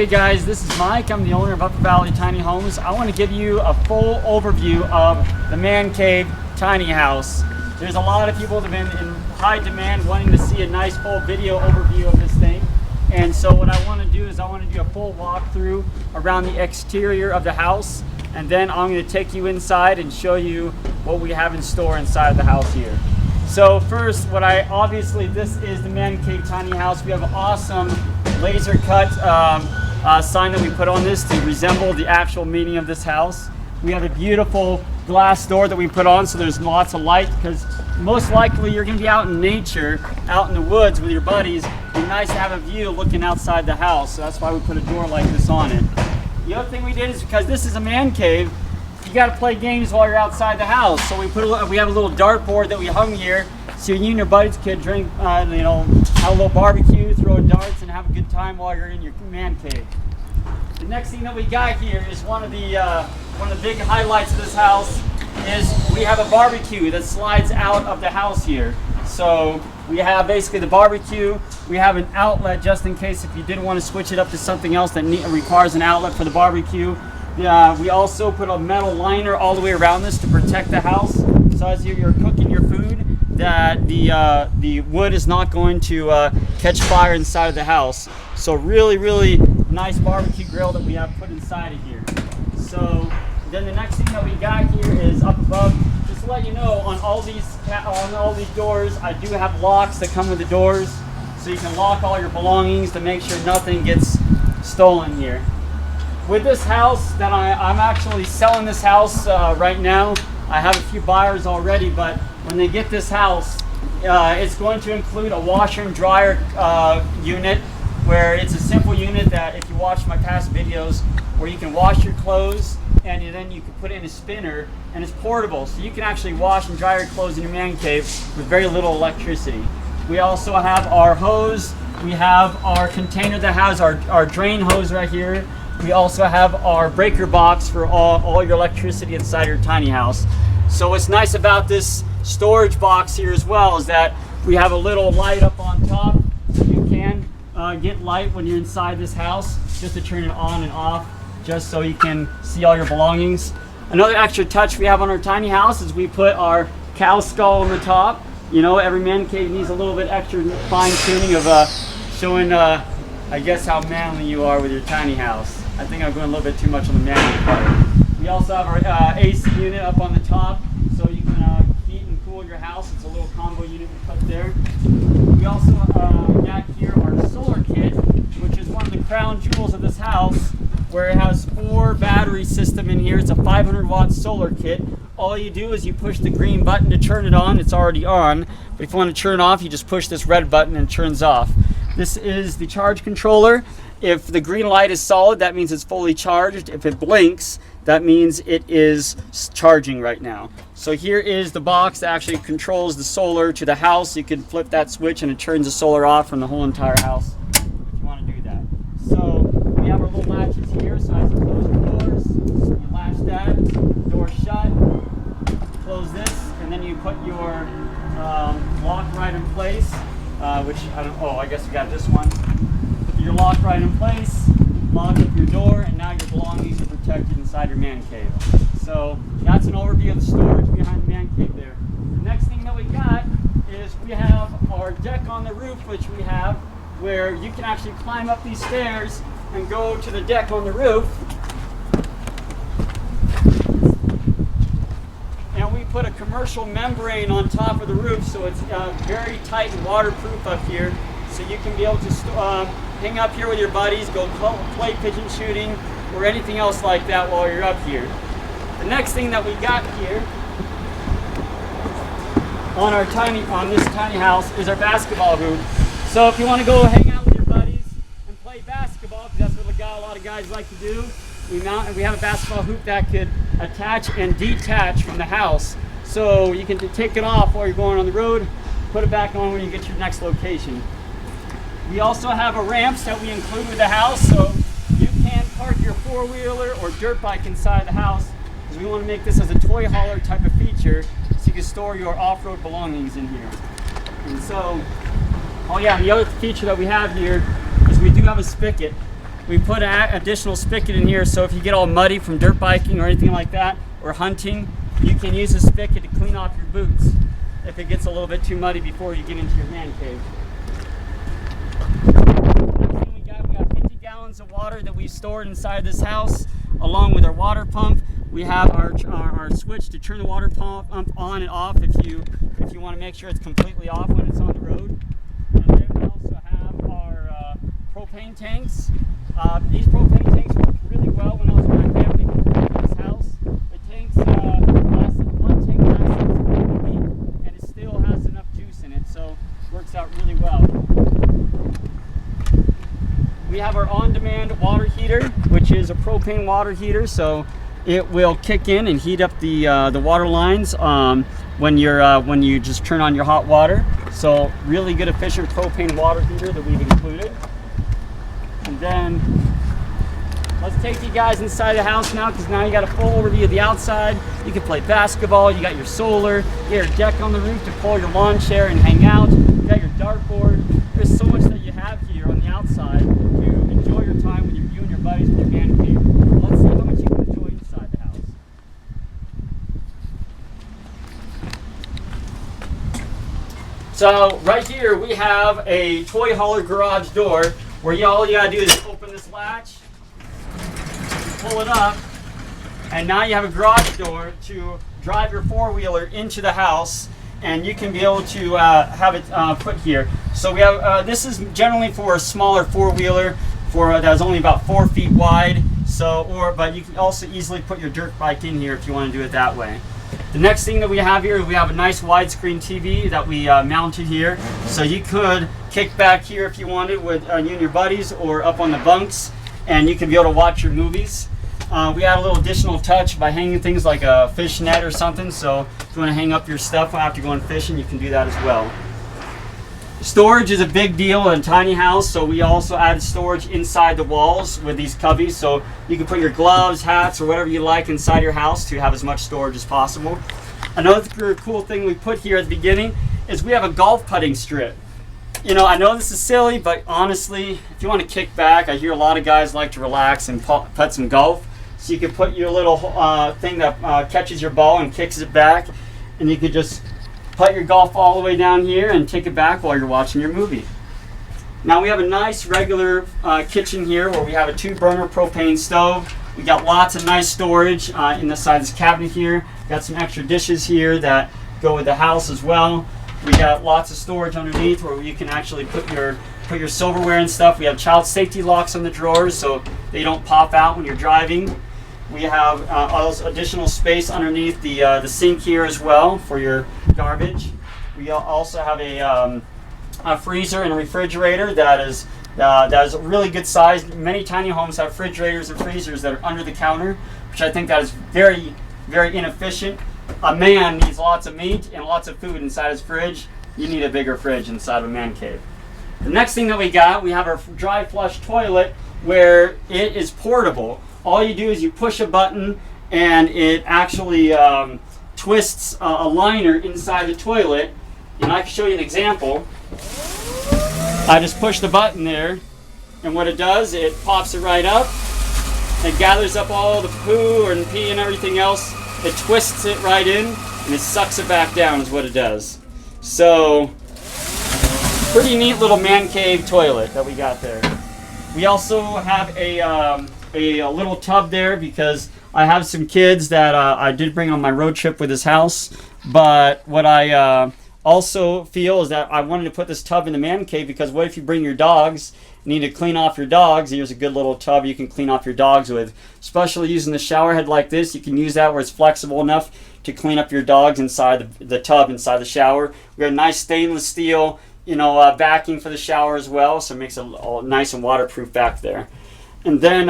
Hey guys, this is Mike. I'm the owner of Upper Valley Tiny Homes. I want to give you a full overview of the Man Cave tiny house. There's a lot of people that have been in high demand wanting to see a nice full video overview of this thing. And so what I want to do is I want to do a full walkthrough around the exterior of the house. And then I'm going to take you inside and show you what we have in store inside of the house here. So first, this is the Man Cave tiny house. We have an awesome laser cut sign that we put on this to resemble the actual meaning of this house. We have a beautiful glass door that we put on so there's lots of light, because most likely you're going to be out in nature, out in the woods with your buddies. It'd be nice to have a view looking outside the house, so that's why we put a door like this on it. The other thing we did is because this is a man cave, you got to play games while you're outside the house. So we have a little dartboard that we hung here, so you and your buddies could drink, have a little barbecue, throw darts, and have a good time while you're in your man cave. The next thing that we got here is one of the big highlights of this house is we have a barbecue that slides out of the house here. So we have basically the barbecue. We have an outlet just in case if you didn't want to switch it up to something else that requires an outlet for the barbecue. We also put a metal liner all the way around this to protect the house. So as you're cooking your food, that the wood is not going to catch fire inside of the house. So really, really nice barbecue grill that we have put inside of here. So then the next thing that we got here is up above. Just to let you know, on all these doors, I do have locks that come with the doors, so you can lock all your belongings to make sure nothing gets stolen here. With this house, that I'm actually selling this house right now. I have a few buyers already, but when they get this house, it's going to include a washer and dryer unit, where it's a simple unit that if you watch my past videos, where you can wash your clothes and then you can put it in a spinner, and it's portable, so you can actually wash and dry your clothes in your man cave with very little electricity. We also have our hose. We have our container that has our drain hose right here. We also have our breaker box for all your electricity inside your tiny house. So what's nice about this storage box here as well is that we have a little light up on top, so you can get light when you're inside this house, just to turn it on and off, just so you can see all your belongings. Another extra touch we have on our tiny house is we put our cow skull on the top. You know, every man cave needs a little bit extra fine tuning of showing, I guess, how manly you are with your tiny house. I think I'm going a little bit too much on the manly part. We also have our AC unit up on the top, so you can heat and cool your house. It's a little combo unit we put there. We also got here our solar kit, which is one of the crown jewels of this house, where it has 4 battery system in here. It's a 500-watt solar kit. All you do is you push the green button to turn it on. It's already on. But if you want to turn it off, you just push this red button and it turns off. This is the charge controller. If the green light is solid, that means it's fully charged. If it blinks, that means it is charging right now. So here is the box that actually controls the solar to the house. You can flip that switch and it turns the solar off from the whole entire house if you want to do that. So we have our little latches here. So as you close your doors, you latch that, door shut, close this, and then you put your lock right in place, I guess we got this one. Your lock right in place, lock up your door, and now your belongings are protected inside your man cave. So that's an overview of the storage behind the man cave there. The next thing that we got is we have our deck on the roof, which we have where you can actually climb up these stairs and go to the deck on the roof. And we put a commercial membrane on top of the roof, so it's very tight and waterproof up here. So you can be able to hang up here with your buddies, go play pigeon shooting, or anything else like that while you're up here. The next thing that we got here on this tiny house is our basketball hoop. So if you want to go hang out with your buddies and play basketball, because that's what a lot of guys like to do, we have a basketball hoop that could attach and detach from the house. So you can take it off while you're going on the road, put it back on when you get to your next location. We also have a ramps that we include with the house, so you can park your four-wheeler or dirt bike inside the house, because we want to make this as a toy hauler type of feature, so you can store your off-road belongings in here. And so, the other feature that we have here is we do have a spigot. we put an additional spigot in here, so if you get all muddy from dirt biking or anything like that, or hunting, you can use a spigot to clean off your boots if it gets a little bit too muddy before you get into your man cave. Next thing we got 50 gallons of water that we've stored inside this house, along with our water pump. We have our switch to turn the water pump on and off if you want to make sure it's completely off when it's on the road. And then we also have our propane tanks. These propane tanks work really well when I was with my family in this house. The tanks one tank lasts a week, and it still has enough juice in it, so it works out really well. We have our on-demand water heater, which is a propane water heater, so it will kick in and heat up the water lines when you just turn on your hot water. So really good, efficient propane water heater that we've included. And then let's take you guys inside the house now, because now you got a full overview of the outside. You can play basketball. You got your solar. You got your deck on the roof to pull your lawn chair and hang out. You got your dartboard. There's so much that you have here on the outside to enjoy your time with you and your buddies with your man cave. Let's see how much you can enjoy inside the house. So right here we have a toy hauler garage door where all you gotta do is open this latch, pull it up, and now you have a garage door to drive your four-wheeler into the house, and you can be able to have it put here. So we have this is generally for a smaller four-wheeler that's only about 4 feet wide. But you can also easily put your dirt bike in here if you want to do it that way. The next thing that we have here is we have a nice widescreen TV that we mounted here. So you could kick back here if you wanted with you and your buddies, or up on the bunks, and you can be able to watch your movies. We add a little additional touch by hanging things like a fish net or something. So if you want to hang up your stuff after going fishing, you can do that as well. Storage is a big deal in a tiny house, so we also added storage inside the walls with these cubbies, so you can put your gloves, hats, or whatever you like inside your house to have as much storage as possible. Another cool thing we put here at the beginning is we have a golf putting strip. You know, I know this is silly, but honestly, if you want to kick back, I hear a lot of guys like to relax and putt some golf. So you can put your little thing that catches your ball and kicks it back, and you could just putt your golf all the way down here and take it back while you're watching your movie. Now we have a nice regular kitchen here where we have a 2-burner propane stove. We got lots of nice storage in the side of this cabinet here. Got some extra dishes here that go with the house as well. We got lots of storage underneath where you can actually put your silverware and stuff. We have child safety locks on the drawers so they don't pop out when you're driving. We have all this additional space underneath the sink here as well for your garbage. We also have a freezer and a refrigerator that is a really good size. Many tiny homes have refrigerators and freezers that are under the counter, which I think that is very, very inefficient. A man needs lots of meat and lots of food inside his fridge. You need a bigger fridge inside of a man cave. The next thing that we have our dry flush toilet, where it is portable. All you do is you push a button and it actually twists a liner inside the toilet. And I can show you an example. I just push the button there, and what it does, it pops it right up. It gathers up all the poo and pee and everything else. It twists it right in, and it sucks it back down is what it does. So, pretty neat little man cave toilet that we got there. We also have a little tub there because I have some kids that I did bring on my road trip with this house. But what I also feel is that I wanted to put this tub in the man cave because what if you bring your dogs, you need to clean off your dogs? Here's a good little tub you can clean off your dogs with. Especially using the shower head like this, you can use that where it's flexible enough to clean up your dogs inside the tub inside the shower. We have a nice stainless steel, backing for the shower as well, so it makes it all nice and waterproof back there. And then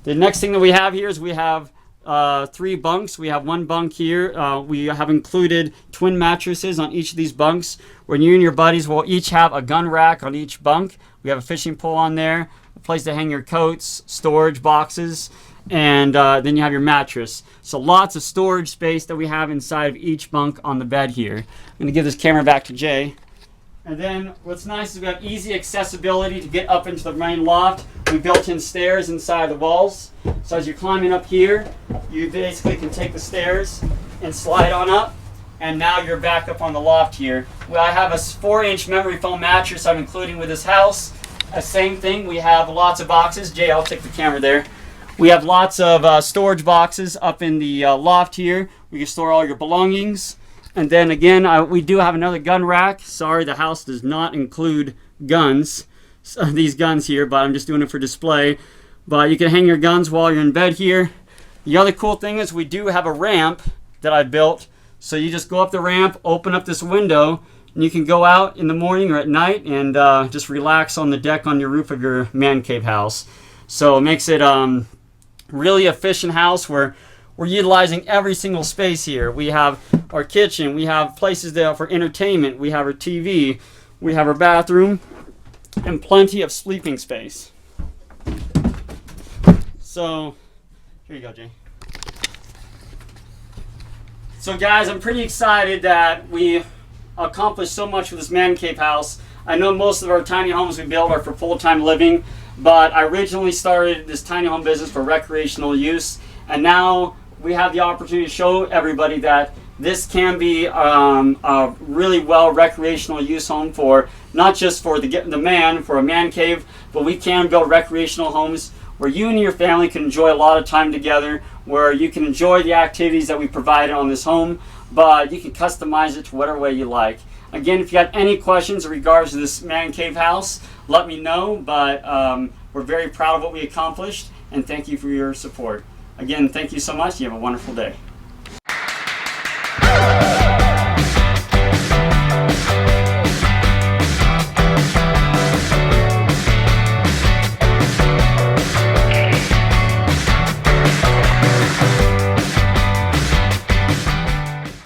the next thing that we have here is we have 3 bunks. We have 1 bunk here. We have included twin mattresses on each of these bunks. When you and your buddies will each have a gun rack on each bunk. We have a fishing pole on there, a place to hang your coats, storage boxes, and then you have your mattress. So lots of storage space that we have inside of each bunk on the bed here. I'm going to give this camera back to Jay. And then what's nice is we have easy accessibility to get up into the main loft. We built in stairs inside the walls. So as you're climbing up here, you basically can take the stairs and slide on up. And now you're back up on the loft here. Well, I have a 4-inch memory foam mattress I'm including with this house. Same thing, we have lots of boxes. Jay, I'll take the camera there. We have lots of storage boxes up in the loft here. We can store all your belongings. And then again, we do have another gun rack. Sorry, the house does not include guns, these guns here, but I'm just doing it for display. But you can hang your guns while you're in bed here. The other cool thing is we do have a ramp that I built. So you just go up the ramp, open up this window, and you can go out in the morning or at night and just relax on the deck on your roof of your man cave house. So it makes it really efficient house where we're utilizing every single space here. We have our kitchen, we have places there for entertainment, we have our TV, we have our bathroom, and plenty of sleeping space. So, here you go, Jay. So guys, I'm pretty excited that we accomplished so much with this man cave house. I know most of our tiny homes we build are for full-time living, but I originally started this tiny home business for recreational use, and now we have the opportunity to show everybody that this can be a really well recreational use home for not just for the man, for a man cave, but we can build recreational homes where you and your family can enjoy a lot of time together, where you can enjoy the activities that we provided on this home, but you can customize it to whatever way you like. Again, if you have any questions in regards to this man cave house, let me know, but we're very proud of what we accomplished, and thank you for your support. Again, thank you so much. You have a wonderful day.